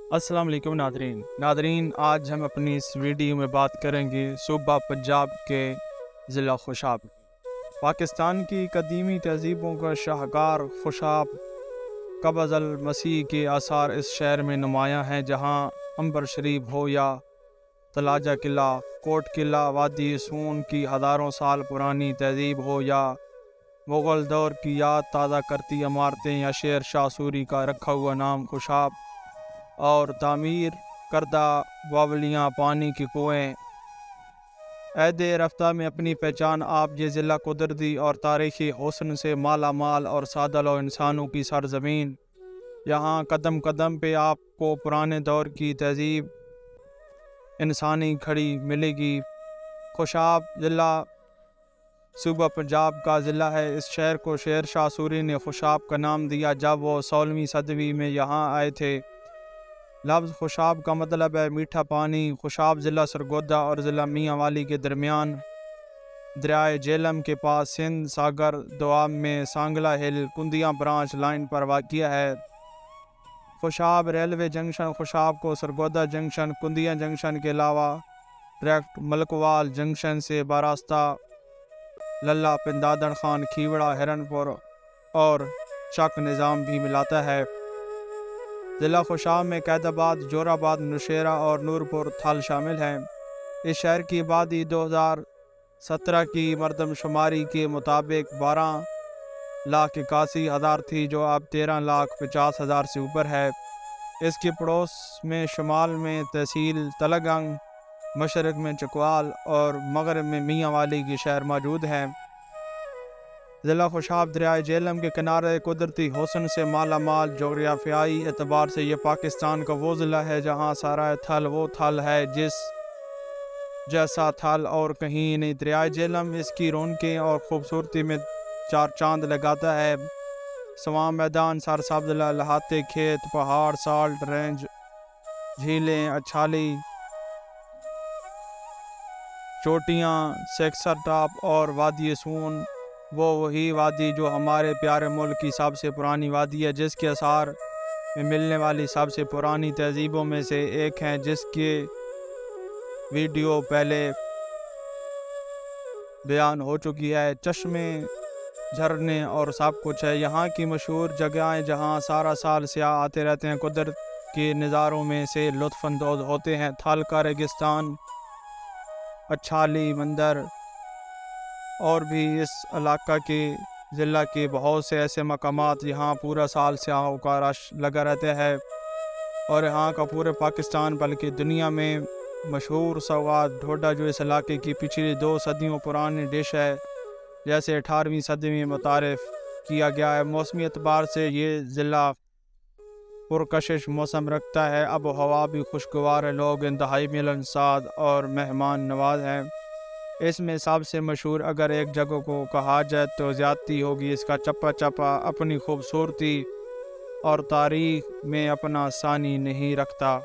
अस्सलाम वालेकुम नादरीन, आज हम अपनी इस वीडियो में बात करेंगे सूबा पंजाब के ज़िला खुशाब। पाकिस्तान की कदीमी तहज़ीबों का शाहकार खुशाब क़ब्ज़ अल मसीह के आसार इस शहर में नुमायाँ हैं, जहाँ अंबर शरीफ हो या तलाजा किला, कोट किला, वादी सून की हज़ारों साल पुरानी तहज़ीब हो या मुग़ल दौर की याद ताज़ा करती इमारतें या शेर शाह सूरी का रखा हुआ नाम खुशाब और तामीर करदा बावलियाँ पानी की कुएँ। ऐदे रफ्ता में अपनी पहचान आप ये ज़िला कुदरती और तारीख़ी हुस्न से माला माल और सादलो इंसानों की सरज़मीन। यहाँ कदम कदम पे आपको पुराने दौर की तहज़ीब इंसानी खड़ी मिलेगी। खुशाब ज़िला सूबा पंजाब का ज़िला है। इस शहर को शेर शाह सूरी ने खुशाब का नाम दिया जब वो 16वीं सदी में यहाँ आए थे। लफ्ज़ खुशाब का मतलब है मीठा पानी। खुशाब ज़िला सरगोदा और ज़िला मियाँ वाली के दरमियान दरियाए झेलम के पास सिंध सागर दोआब में सांगला हिल कुंदिया ब्रांच लाइन पर वाक़िया है। खुशाब रेलवे जंक्शन खुशाब को सरगोदा जंक्शन, कुंदिया जंक्शन के अलावा डायरेक्ट मलकवाल जंक्शन से बारास्ता लल्ला पिंदादन खान, खीवड़ा, हिरनपुर और चक निज़ाम भी मिलाता है। ज़िला खुशाब में कैदाबाद, जोराबाद, नौशेरा और नूरपुर थल शामिल हैं। इस शहर की आबादी 2017 की मरदमशुमारी के मुताबिक 12,81,000 थी, जो अब 13,50,000 से ऊपर है। इसके पड़ोस में शुमाल में तहसील तलगंग, मशरक़ में चकवाल और मगरब में मियाँ वाली के शहर मौजूद हैं। ज़िला खुशाब दरियाए झेलम के किनारे कुदरती हुस्न से माला माल। जोग्राफियाई एतबार से ये पाकिस्तान का वो ज़िला है जहाँ सारा थल वो थल है जिस जैसा थल और कहीं नहीं। दरियाए झेलम इसकी रौनकें और ख़ूबसूरती में चार चांद लगाता है। सवां मैदान, सरसब्ज़ लहाते खेत, पहाड़, साल्ट रेंज, झीलें, अच्छाली चोटियाँ, सेक्सर टॉप और वादी सून, वही वादी जो हमारे प्यारे मुल्क की सबसे पुरानी वादी है, जिसके आसार में मिलने वाली सबसे पुरानी तहज़ीबों में से एक है, जिसके वीडियो पहले बयान हो चुकी है। चश्मे, झरने और सब कुछ है। यहाँ की मशहूर जगहें जहाँ सारा साल सियाह आते रहते हैं, कुदरत के नज़ारों में से लुत्फ़अंदोज़ होते हैं। थल का रेगिस्तान, अच्छाली मंदिर और भी इस इलाका के ज़िला के बहुत से ऐसे मकामात यहाँ पूरा साल सियाहों का रश लगा रहता है और यहाँ का पूरे पाकिस्तान बल्कि दुनिया में मशहूर सवाद ढोडा जो इस इलाके की पिछली 2 सदियों पुरानी डिश है, जैसे 18वीं सदी में मुतारिफ़ किया गया है। मौसमी एतबार से ये ज़िला पुरकशिश मौसम रखता है। अब हवा भी खुशगवार है, लोग इंतहाई मिलनसार और मेहमान नवाज हैं। इसमें सबसे मशहूर अगर एक जगह को कहा जाए तो ज़्यादती होगी। इसका चप्पा चप्पा अपनी खूबसूरती और तारीख़ में अपना सानी नहीं रखता।